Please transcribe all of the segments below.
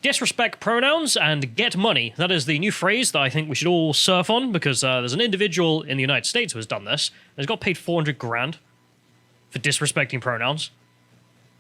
Disrespect pronouns and get money. That is the new phrase that I think we should all surf on, because there's an individual in the United States who has done this. And has got paid 400 grand for disrespecting pronouns.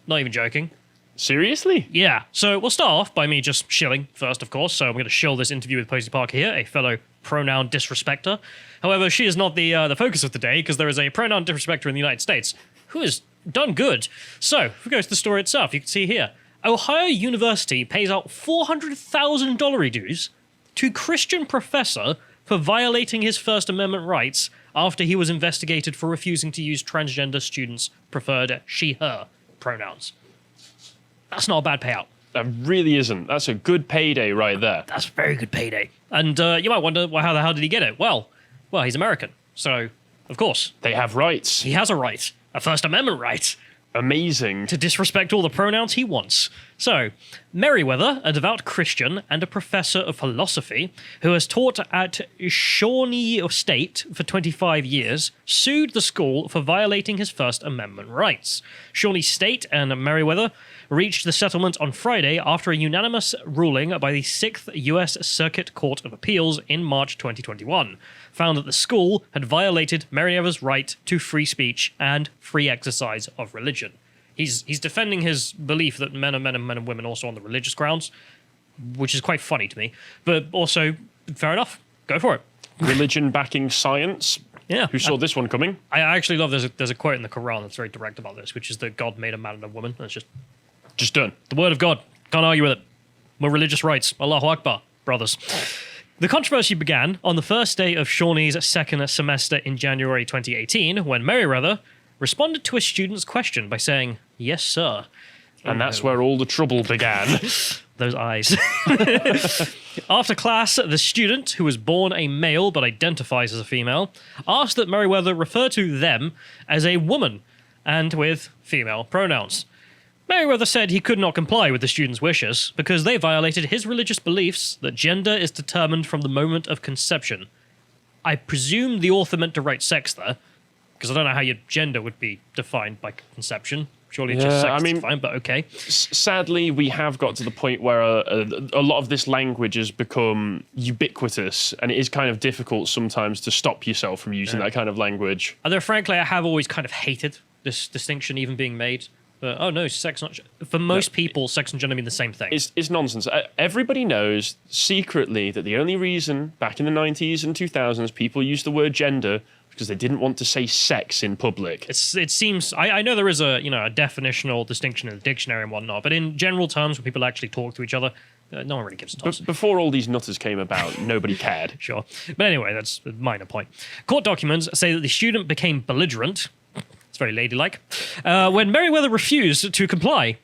Not even joking. Seriously? Yeah. So we'll start off by me just shilling first, of course. So I'm going to shill this interview with Posey Parker here, a fellow pronoun disrespecter. However, she is not the focus of the day, because there is a pronoun disrespecter in the United States who has done good. So if we go to the story itself, you can see here. Ohio University pays out $400,000 dues to Christian professor for violating his First Amendment rights after he was investigated for refusing to use transgender students' preferred she/her pronouns. That's not a bad payout. That really isn't. That's a good payday right there. That's a very good payday. And you might wonder, well, how the hell did he get it? Well, he's American, so of course. They have rights. He has a right, a First Amendment right. Amazing. To disrespect all the pronouns he wants. So, Merriweather, a devout Christian and a professor of philosophy who has taught at Shawnee State for 25 years, sued the school for violating his First Amendment rights. Shawnee State and Merriweather reached the settlement on Friday after a unanimous ruling by the 6th U.S. Circuit Court of Appeals in March 2021 found that the school had violated Merriweather's right to free speech and free exercise of religion. He's defending his belief that men are men and men and women also on the religious grounds, which is quite funny to me. But also, fair enough, go for it. Religion backing science. Yeah. Who saw this one coming? I actually love there's a quote in the Quran that's very direct about this, which is that God made a man and a woman. That's just done. The word of God. Can't argue with it. More religious rights. Allahu Akbar, brothers. The controversy began on the first day of Shawnee's second semester in January 2018, when Merriweather responded to a student's question by saying, "Yes, sir." And that's where all the trouble began. Those eyes. After class, the student, who was born a male but identifies as a female, asked that Merriweather refer to them as a woman and with female pronouns. Merriweather said he could not comply with the student's wishes because they violated his religious beliefs that gender is determined from the moment of conception. I presume the author meant to write sex there, because I don't know how your gender would be defined by conception. Surely it's just sex is fine, but okay. Sadly, we have got to the point where a lot of this language has become ubiquitous, and it is kind of difficult sometimes to stop yourself from using that kind of language. Although, frankly, I have always kind of hated this distinction even being made. But, oh no, sex not... For most people, sex and gender mean the same thing. It's nonsense. Everybody knows secretly that the only reason back in the 90s and 2000s people used the word gender because they didn't want to say sex in public. It seems... I know there is a definitional distinction in the dictionary and whatnot, but in general terms, when people actually talk to each other, no one really gives a toss. Before all these nutters came about, nobody cared. Sure. But anyway, that's a minor point. Court documents say that the student became belligerent... It's very ladylike. When Merriweather refused to comply,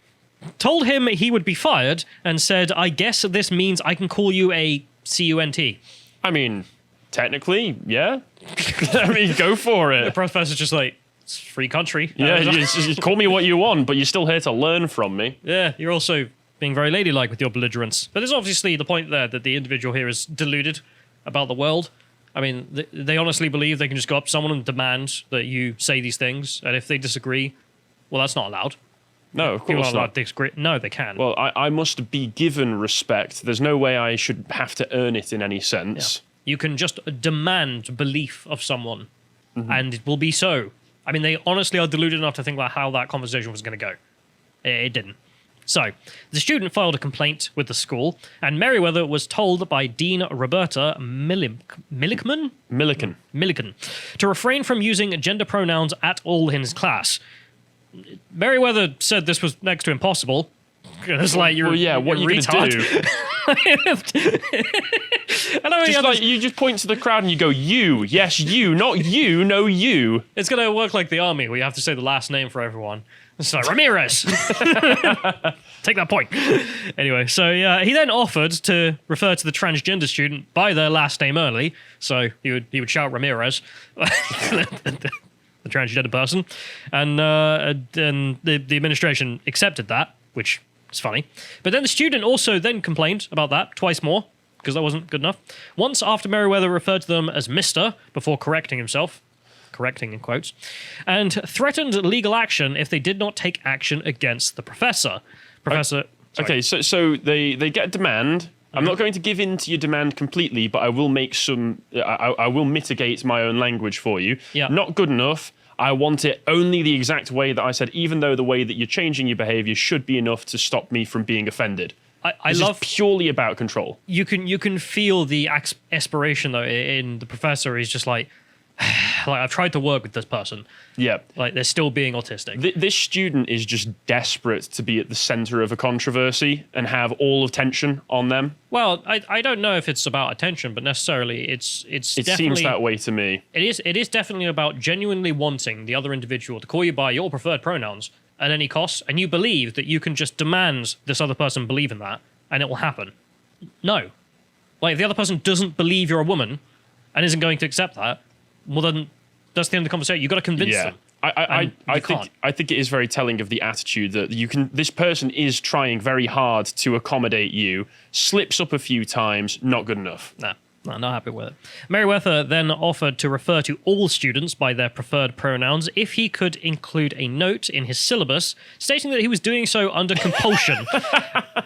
told him he would be fired, and said, "I guess this means I can call you a cunt." I mean, technically, yeah. I mean, go for it. The professor's just like, it's a free country. Yeah, you call me what you want, but you're still here to learn from me. Yeah, you're also being very ladylike with your belligerence. But there's obviously the point there that the individual here is deluded about the world. I mean, they honestly believe they can just go up to someone and demand that you say these things, and if they disagree, well, that's not allowed. No, of course People aren't allowed not. to disagree. No, they can. Well, I must be given respect. There's no way I should have to earn it in any sense. Yeah. You can just demand belief of someone, and it will be so. I mean, they honestly are deluded enough to think about how that conversation was going to go. It didn't. So, the student filed a complaint with the school, and Merriweather was told by Dean Roberta Milliken to refrain from using gender pronouns at all in his class. Merriweather said this was next to impossible. It's like, what are you going to do? You just point to the crowd and you go, you, yes, you, not you, no, you. It's going to work like the army, where you have to say the last name for everyone. It's like, Ramirez! Take that point. Anyway, so he then offered to refer to the transgender student by their last name only, so he would shout Ramirez, the transgender person, and the administration accepted that, which is funny. But then the student also then complained about that twice more, because that wasn't good enough. Once after Merriweather referred to them as Mr. before correcting himself, correcting in quotes, and threatened legal action if they did not take action against the professor. Sorry. Okay, so they get a demand. I'm not going to give in to your demand completely, but I will make some. I will mitigate my own language for you. Yeah. Not good enough. I want it only the exact way that I said, even though the way that you're changing your behavior should be enough to stop me from being offended. I this love is purely about control. You can feel the aspiration though in the professor. He's just like I've tried to work with this person. Yeah. Like they're still being autistic. This student is just desperate to be at the center of a controversy and have all of tension on them. Well, I don't know if it's about attention, but necessarily it's It definitely, seems that way to me. It is definitely about genuinely wanting the other individual to call you by your preferred pronouns at any cost, and you believe that you can just demand this other person believe in that, and it will happen. No. Like, if the other person doesn't believe you're a woman and isn't going to accept that, well then, that's the end of the conversation. You've got to convince them. I think it is very telling of the attitude that this person is trying very hard to accommodate you, slips up a few times, not good enough. No, not happy with it. Merriweather then offered to refer to all students by their preferred pronouns if he could include a note in his syllabus stating that he was doing so under compulsion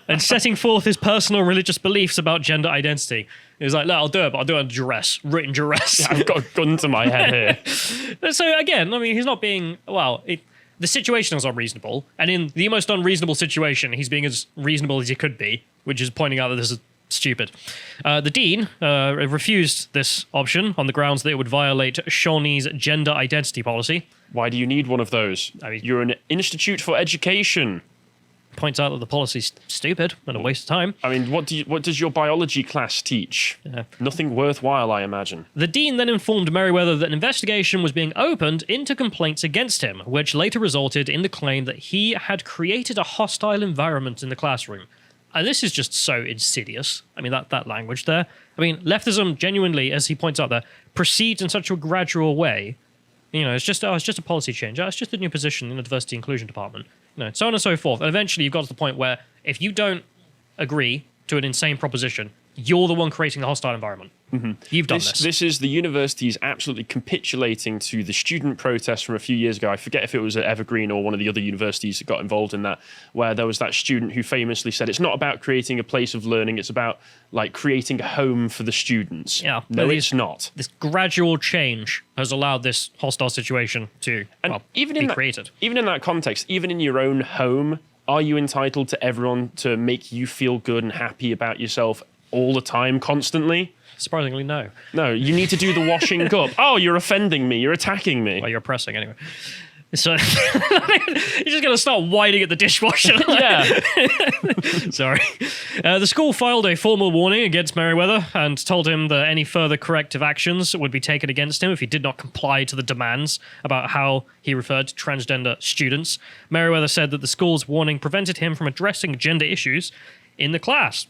and setting forth his personal religious beliefs about gender identity. He was like, "No, I'll do it, but I'll do it under duress, written duress." Yeah, I've got a gun to my head here. So again, I mean, he's not being the situation is unreasonable, and in the most unreasonable situation, he's being as reasonable as he could be, which is pointing out that this is stupid. The dean refused this option on the grounds that it would violate Shawnee's gender identity policy. Why do you need one of those? I mean, you're an institute for education. Points out that the policy's stupid and a waste of time. I mean, what does your biology class teach? Nothing worthwhile, I imagine. The dean then informed Merriweather that an investigation was being opened into complaints against him, which later resulted in the claim that he had created a hostile environment in the classroom. And this is just so insidious. I mean, that language there. I mean, leftism genuinely, as he points out there, proceeds in such a gradual way. You know, it's just a policy change. It's just a new position in the diversity inclusion department. You know, so on and so forth. And eventually you've got to the point where if you don't agree to an insane proposition, you're the one creating the hostile environment. Mm-hmm. You've done this. This is the university's absolutely capitulating to the student protest from a few years ago. I forget if it was at Evergreen or one of the other universities that got involved in that, where there was that student who famously said, it's not about creating a place of learning, it's about like creating a home for the students. Yeah, no, it's not. This gradual change has allowed this hostile situation to be created. Even in that context, even in your own home, are you entitled to everyone to make you feel good and happy about yourself all the time, constantly? Surprisingly, no. No, you need to do the washing up. Oh, you're offending me. You're attacking me. Well, you're oppressing anyway. So you're just going to start whining at the dishwasher. Yeah. Sorry. The school filed a formal warning against Merriweather and told him that any further corrective actions would be taken against him if he did not comply to the demands about how he referred to transgender students. Merriweather said that the school's warning prevented him from addressing gender issues in the class.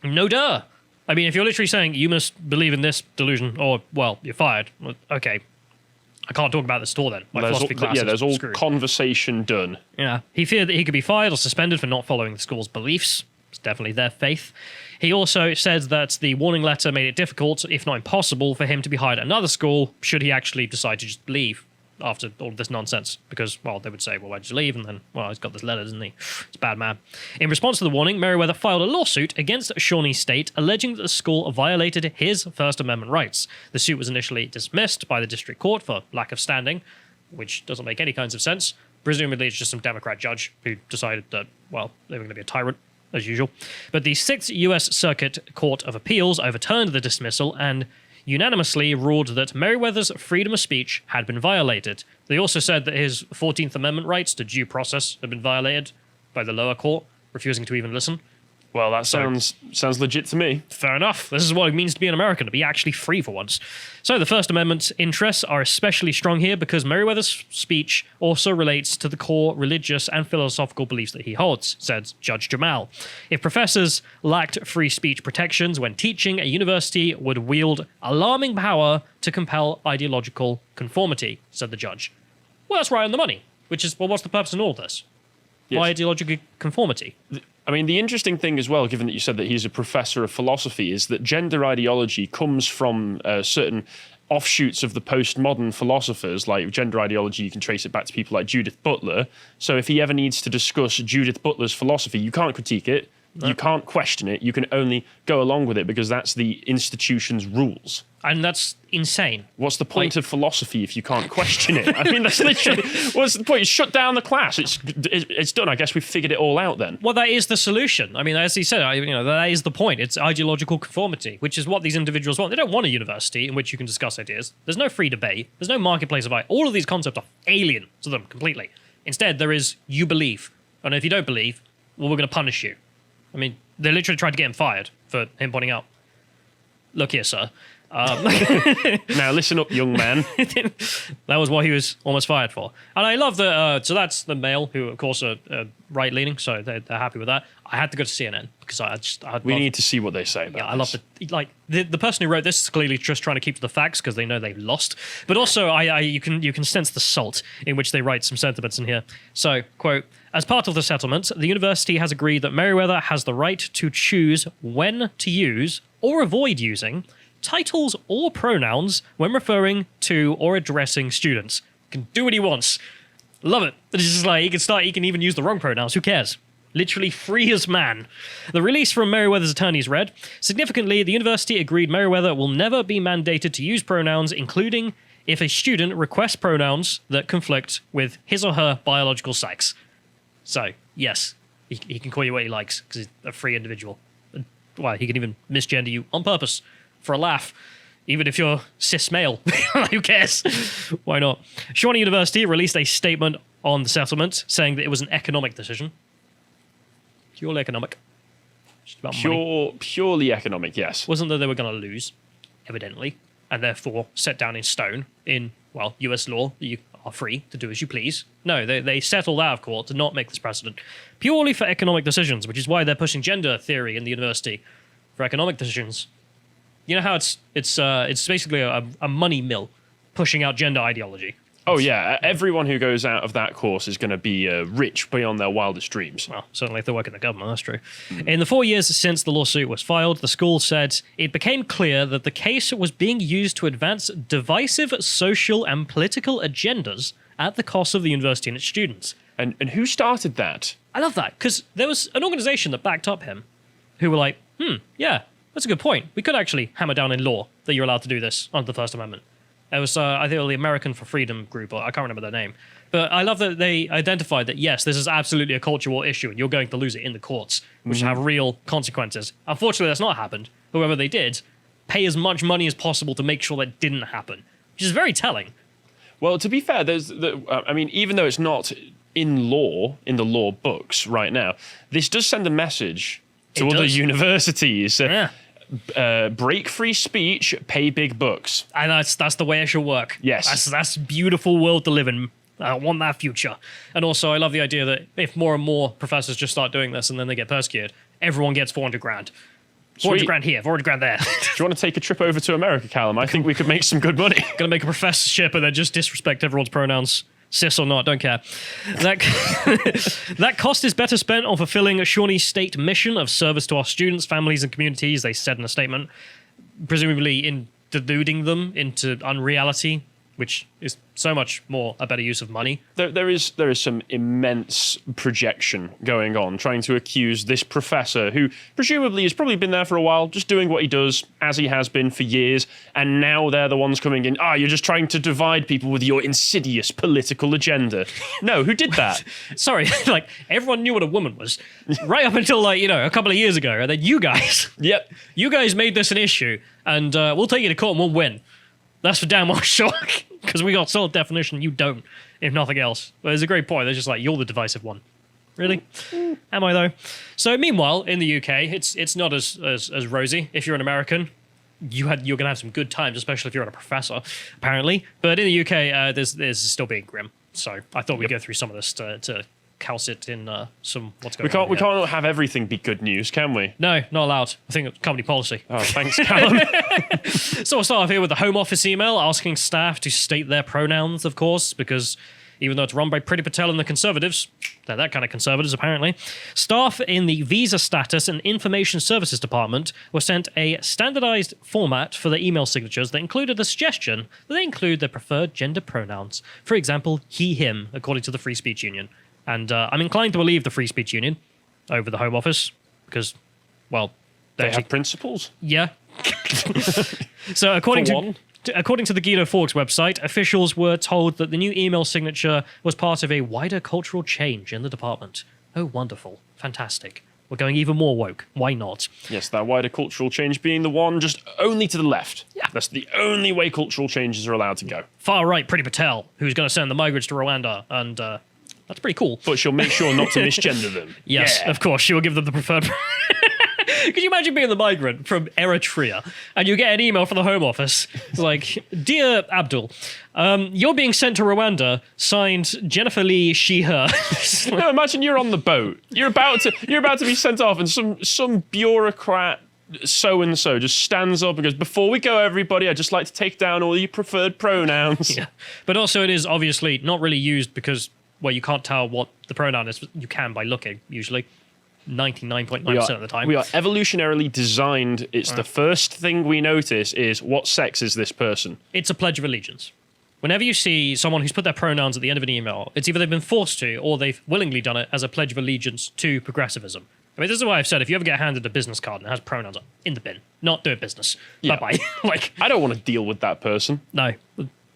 No duh. I mean, if you're literally saying you must believe in this delusion or, well, you're fired, well, okay. I can't talk about this at all then. My philosophy class there's all screwed. Conversation done. Yeah. He feared that he could be fired or suspended for not following the school's beliefs. It's definitely their faith. He also said that the warning letter made it difficult, if not impossible, for him to be hired at another school should he actually decide to just leave after all of this nonsense. Because, well, they would say, well, why'd you leave? And then, well, he's got this letter, doesn't he? It's a bad man. In response to the warning, Merriweather filed a lawsuit against Shawnee State, alleging that the school violated his First Amendment rights. The suit was initially dismissed by the district court for lack of standing, which doesn't make any kinds of sense. Presumably, it's just some Democrat judge who decided that, well, they were going to be a tyrant, as usual. But the 6th U.S. Circuit Court of Appeals overturned the dismissal and unanimously ruled that Merriweather's freedom of speech had been violated. They also said that his 14th Amendment rights to due process had been violated by the lower court, refusing to even listen. Well, that sounds legit to me. Fair enough. This is what it means to be an American, to be actually free for once. So the First Amendment's interests are especially strong here because Merriweather's speech also relates to the core religious and philosophical beliefs that he holds, said Judge Jamal. If professors lacked free speech protections when teaching, a university would wield alarming power to compel ideological conformity, said the judge. Well, that's right on the money, which is, well, what's the purpose in all this? Yes. Why ideological conformity? I mean, the interesting thing as well, given that you said that he's a professor of philosophy, is that gender ideology comes from certain offshoots of the postmodern philosophers, like gender ideology, you can trace it back to people like Judith Butler. So if he ever needs to discuss Judith Butler's philosophy, you can't critique it, you can't question it, you can only go along with it because that's the institution's rules. And that's insane. What's the point of philosophy if you can't question it? I mean, that's literally, what's the point? You shut down the class. It's done. I guess we've figured it all out then. Well, that is the solution. I mean, as he said, that is the point. It's ideological conformity, which is what these individuals want. They don't want a university in which you can discuss ideas. There's no free debate. There's no marketplace of ideas. All of these concepts are alien to them completely. Instead, there is you believe. And if you don't believe, well, we're going to punish you. I mean, they literally tried to get him fired for him pointing out, look here, sir. Now listen up, young man. That was what he was almost fired for. And I love that. So that's the Mail, who of course are right-leaning, so they're happy with that. I had to go to CNN because we need to see what they say about I love the person who wrote this is clearly just trying to keep to the facts because they know they've lost. But also, you can sense the salt in which they write some sentiments in here. So, quote, as part of the settlement, the university has agreed that Merriweather has the right to choose when to use or avoid using titles or pronouns when referring to or addressing students. Can do what he wants. Love it. It's just like he can even use the wrong pronouns. Who cares? Literally free as man. The release from Merriweather's attorneys read, significantly, the university agreed Merriweather will never be mandated to use pronouns, including if a student requests pronouns that conflict with his or her biological sex. So, yes, he can call you what he likes because he's a free individual. Well, he can even misgender you on purpose. For a laugh, even if you're cis male. Who cares? Why not? Shawnee University released a statement on the settlement saying that it was an economic decision. Purely economic. Just about money. Purely economic, yes. Wasn't that they were going to lose, evidently, and therefore set down in stone in, well, US law, you are free to do as you please. No, they settled out of court to not make this precedent. Purely for economic decisions, which is why they're pushing gender theory in the university for economic decisions. You know how it's basically a money mill pushing out gender ideology. Oh, yeah. Everyone who goes out of that course is going to be rich beyond their wildest dreams. Well, certainly if they work in the government, that's true. In the 4 years since the lawsuit was filed, the school said it became clear that the case was being used to advance divisive social and political agendas at the cost of the university and its students. And who started that? I love that, because there was an organization that backed up him who were like, yeah, that's a good point. We could actually hammer down in law that you're allowed to do this under the First Amendment. It was, I think, the American for Freedom group, or I can't remember their name. But I love that they identified that, yes, this is absolutely a cultural issue, and you're going to lose it in the courts, which have real consequences. Unfortunately, that's not happened. However, they did pay as much money as possible to make sure that didn't happen, which is very telling. Well, to be fair, even though it's not in the law books right now, this does send a message to other universities. Yeah. Break free speech, pay big bucks. And that's the way it should work. Yes. That's a beautiful world to live in. I want that future. And also, I love the idea that if more and more professors just start doing this and then they get persecuted, everyone gets 400 grand. 400 grand here, 400 grand there. Do you want to take a trip over to America, Callum? I think we could make some good money. Gonna make a professorship and then just disrespect everyone's pronouns. Cis or not, don't care. That cost is better spent on fulfilling Shawnee's state mission of service to our students, families, and communities, they said in a statement, presumably in deluding them into unreality, which is so much more a better use of money. There is some immense projection going on, trying to accuse this professor, who presumably has probably been there for a while, just doing what he does, as he has been for years, and now they're the ones coming in, you're just trying to divide people with your insidious political agenda. No, who did that? Sorry, everyone knew what a woman was, right up until, a couple of years ago, and then you guys... Yep. You guys made this an issue, and we'll take you to court and we'll win. That's for damn well sure, because we got solid definition, you don't, if nothing else. But it's a great point. They're just like, you're the divisive one. Really? Am I, though? So, meanwhile, in the UK, it's not as rosy. If you're an American, you're going to have some good times, especially if you're a professor, apparently. But in the UK, there's still being grim. So, I thought we'd go through some of this to callous it in some what's going on. We can't have everything be good news, can we? No, not allowed. I think it's company policy. Oh, thanks, Callum. So we'll start off here with the Home Office email asking staff to state their pronouns, of course, because even though it's run by Priti Patel and the Conservatives. They're that kind of conservatives, apparently. Staff in the Visa Status and Information Services Department were sent a standardized format for their email signatures that included a suggestion that they include their preferred gender pronouns. For example, he, him, according to the Free Speech Union. And I'm inclined to believe the Free Speech Union over the Home Office because, well... They have principles. Yeah. So according to the Guido Fawkes website, officials were told that the new email signature was part of a wider cultural change in the department. Oh, wonderful. Fantastic. We're going even more woke. Why not? Yes, that wider cultural change being the one just only to the left. Yeah. That's the only way cultural changes are allowed to go. Far right Priti Patel, who's going to send the migrants to Rwanda, and that's pretty cool. But she'll make sure not to misgender them. Yes, Yeah. of course, she will give them the preferred... Could you imagine being the migrant from Eritrea and you get an email from the Home Office? It's like, Dear Abdul, you're being sent to Rwanda, signed Jennifer Lee, she, her. No, imagine you're on the boat. You're about to be sent off, and some bureaucrat so and so just stands up and goes, "Before we go, everybody, I'd just like to take down all your preferred pronouns." Yeah. But also, it is obviously not really used because, well, you can't tell what the pronoun is. You can by looking, usually. 99.9% of the time. We are evolutionarily designed. It's the first thing we notice is what sex is this person? It's a pledge of allegiance. Whenever you see someone who's put their pronouns at the end of an email, it's either they've been forced to or they've willingly done it as a pledge of allegiance to progressivism. I mean, this is why I've said if you ever get handed a business card and it has pronouns in the bin, not doing business. Yeah. Bye-bye. Like, I don't want to deal with that person. no.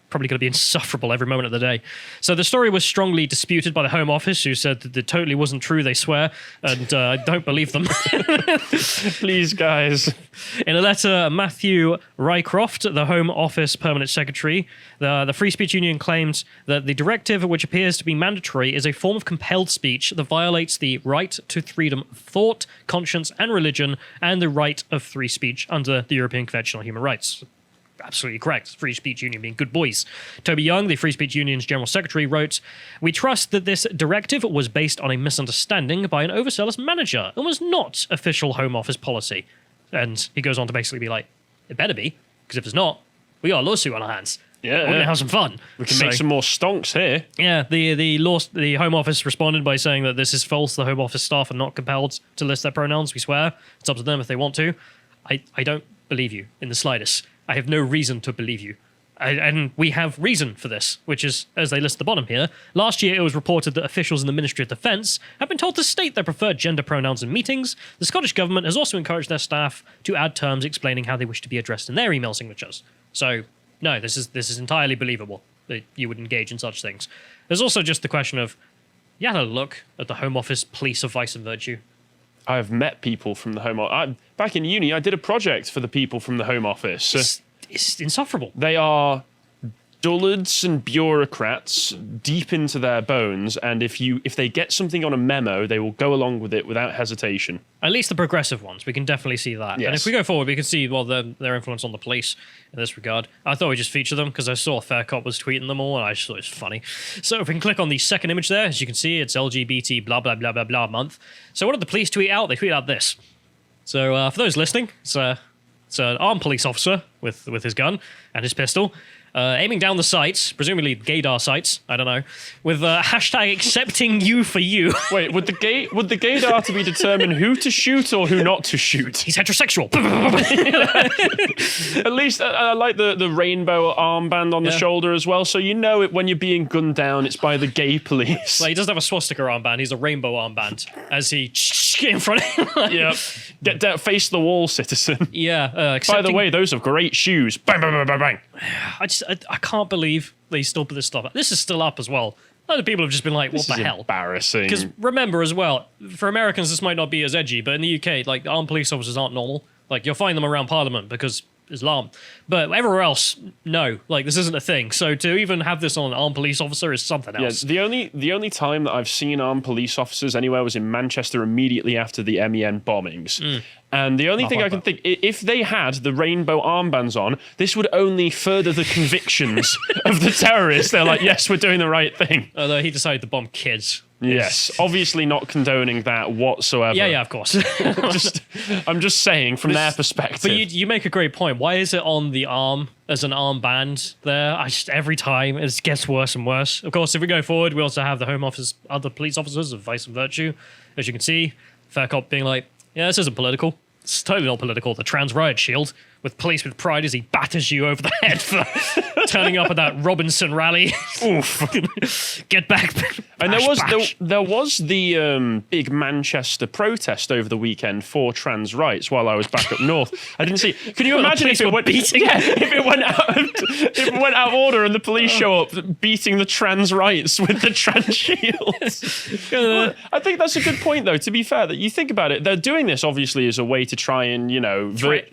Probably going to be insufferable every moment of the day. So the story was strongly disputed by the Home Office, who said that it totally wasn't true, they swear, and I don't believe them. Please, guys. In a letter, Matthew Rycroft, the Home Office Permanent Secretary, the Free Speech Union claims that the directive, which appears to be mandatory, is a form of compelled speech that violates the right to freedom of thought, conscience, and religion, and the right of free speech under the European Convention on Human Rights. Absolutely correct. Free Speech Union being good boys. Toby Young, the Free Speech Union's General Secretary, wrote, "We trust that this directive was based on a misunderstanding by an overzealous manager and was not official Home Office policy." And he goes on to basically be like, it better be, because if it's not, we got a lawsuit on our hands. Yeah, We're going to have some fun. We can make some more stonks here. Yeah, the Home Office responded by saying that this is false. The Home Office staff are not compelled to list their pronouns. We swear. It's up to them if they want to. I don't believe you in the slightest. I have no reason to believe you. And we have reason for this, which is, as they list at the bottom here, last year it was reported that officials in the Ministry of Defence have been told to state their preferred gender pronouns in meetings. The Scottish Government has also encouraged their staff to add terms explaining how they wish to be addressed in their email signatures. So, no, this is entirely believable that you would engage in such things. There's also just the question of, you had a look at the Home Office police of vice and virtue. I've met people from the Home Office. Back in uni, I did a project for the people from the Home Office. It's insufferable. They are dullards and bureaucrats deep into their bones, and if they get something on a memo, they will go along with it without hesitation. At least the progressive ones, we can definitely see that. Yes. And if we go forward, we can see, well, their influence on the police in this regard. I thought we'd just feature them because I saw Faircop was tweeting them all, and I just thought it was funny. So if we can click on the second image there, as you can see, it's LGBT blah, blah, blah, blah, blah month. So what did the police tweet out? They tweeted out this. So for those listening, it's an armed police officer with his gun and his pistol, aiming down the sights, presumably gaydar sights, I don't know, with hashtag accepting you for you. Wait, would the gaydar to be determine who to shoot or who not to shoot? He's heterosexual. At least I like the rainbow armband on the shoulder as well, so you know it when you're being gunned down, it's by the gay police. Well, he doesn't have a swastika armband, he's a rainbow armband, as he in front of him. Yeah. Get down, face the wall, citizen. Yeah. By the way, those are great shoes. Bang, bang, bang, bang, bang. I can't believe they still put this stuff up. This is still up as well. A lot of people have just been like, what the hell? Embarrassing. Because remember as well, for Americans, this might not be as edgy, but in the UK, like, armed police officers aren't normal. Like, you'll find them around Parliament because Islam. But everywhere else, no. Like, this isn't a thing. So to even have this on an armed police officer is something else. Yeah, the only time that I've seen armed police officers anywhere was in Manchester immediately after the MEN bombings. And the only thing I can think, if they had the rainbow armbands on, this would only further the convictions of the terrorists. They're like, yes, we're doing the right thing. Although he decided to bomb kids. Yes, obviously not condoning that whatsoever. Yeah, of course. I'm just saying from their perspective. But you make a great point. Why is it on the arm as an armband there? Every time it gets worse and worse. Of course, if we go forward, we also have the Home Office, other police officers of Vice and Virtue. As you can see, Fair Cop being like, yeah, this isn't political. It's totally not political. The trans riot shield with police with pride as he batters you over the head for turning up at that Robinson rally. Oof. Get back. And there was the big Manchester protest over the weekend for trans rights while I was back up north. I didn't see. Can you imagine if it went beating? Yeah, if it went out of order and the police show up beating the trans rights with the trans shields? Well, I think that's a good point, though. To be fair, that you think about it, they're doing this obviously as a way to try and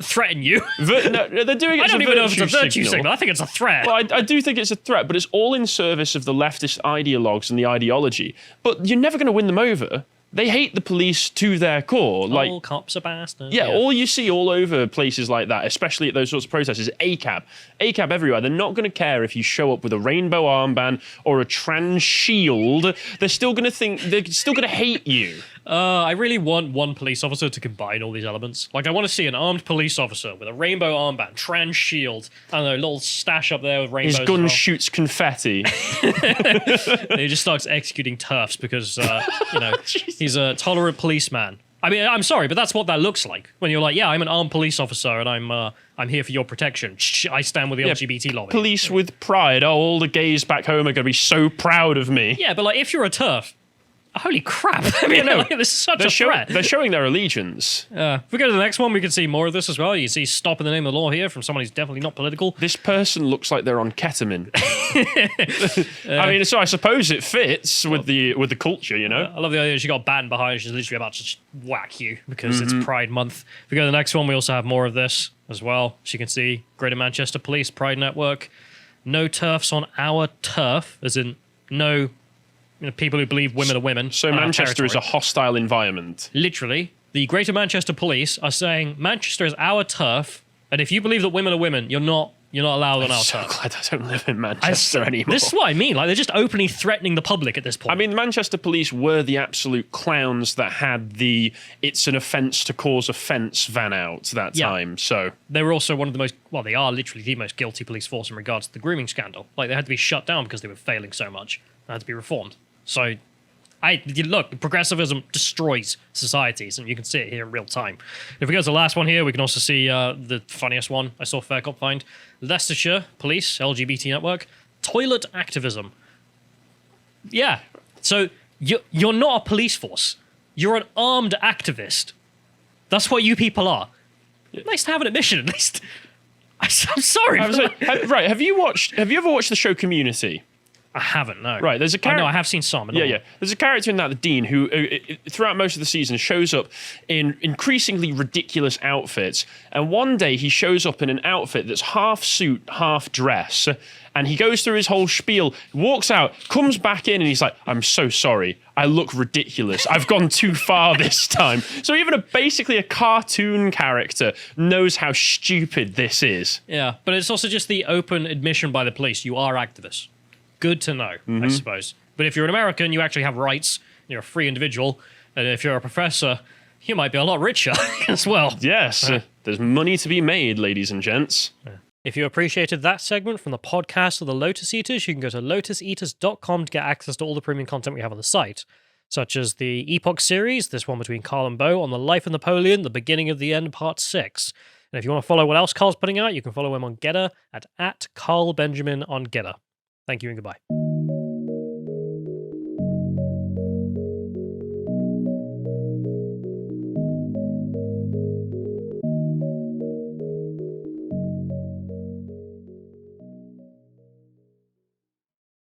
threaten you. No, they're doing it. I don't even know if it's a virtue signal. I think it's a threat. Well, I do think it's a threat, but it's all in service of the leftist ideologues and the ideology. But you're never going to win them over. They hate the police to their core. All cops are bastards. Yeah, all you see all over places like that, especially at those sorts of protests, is ACAB. ACAB everywhere. They're not going to care if you show up with a rainbow armband or a trans shield. They're still going to hate you. I really want one police officer to combine all these elements. Like, I want to see an armed police officer with a rainbow armband, trans shield, I don't know, a little stash up there with rainbows. His gun shoots confetti. He just starts executing TERFs because, he's a tolerant policeman. I mean, I'm sorry, but that's what that looks like. When you're like, yeah, I'm an armed police officer and I'm here for your protection. I stand with the LGBT lobby. Police with pride. Oh, all the gays back home are going to be so proud of me. Yeah, but like, if you're a TERF, holy crap. I mean, this is such a threat. They're showing their allegiance. If we go to the next one, we can see more of this as well. You see stop in the name of the law here from someone who's definitely not political. This person looks like they're on ketamine. I mean, so I suppose it fits with the culture, I love the idea she got banned behind. She's literally about to just whack you because it's Pride Month. If we go to the next one, we also have more of this as well. As you can see, Greater Manchester Police Pride Network. No TERFs on our turf, as in no people who believe women are women. So Manchester is a hostile environment. Literally, the Greater Manchester Police are saying Manchester is our turf, and if you believe that women are women, you're not allowed on our turf. I'm so glad I don't live in Manchester anymore. This is what I mean. Like, they're just openly threatening the public at this point. I mean, the Manchester Police were the absolute clowns that had the "it's an offence to cause offence" van out that time. So they were also one of the most, they are literally the most guilty police force in regards to the grooming scandal. Like, they had to be shut down because they were failing so much. They had to be reformed. So, look, progressivism destroys societies, and you can see it here in real time. If we go to the last one here, we can also see the funniest one I saw Fair Cop find. Leicestershire Police, LGBT Network, toilet activism. Yeah, so you're not a police force. You're an armed activist. That's what you people are. Nice to have an admission, at least. I'm sorry. Right, have you ever watched the show Community? I haven't, no. Right, there's a character. I have seen some. Yeah. There's a character in that, the Dean, who throughout most of the season shows up in increasingly ridiculous outfits. And one day he shows up in an outfit that's half suit, half dress. And he goes through his whole spiel, walks out, comes back in, and he's like, "I'm so sorry. I look ridiculous. I've gone too far this time." So even basically a cartoon character knows how stupid this is. Yeah, but it's also just the open admission by the police. You are activists. Good to know, I suppose. But if you're an American, you actually have rights. You're a free individual. And if you're a professor, you might be a lot richer as well. Yes, there's money to be made, ladies and gents. If you appreciated that segment from the podcast of the Lotus Eaters, you can go to lotuseaters.com to get access to all the premium content we have on the site, such as the Epoch series, this one between Carl and Bo, on the life of Napoleon, the beginning of the end, part 6. And if you want to follow what else Carl's putting out, you can follow him on Getter at Carl Benjamin on Getter. Thank you and goodbye.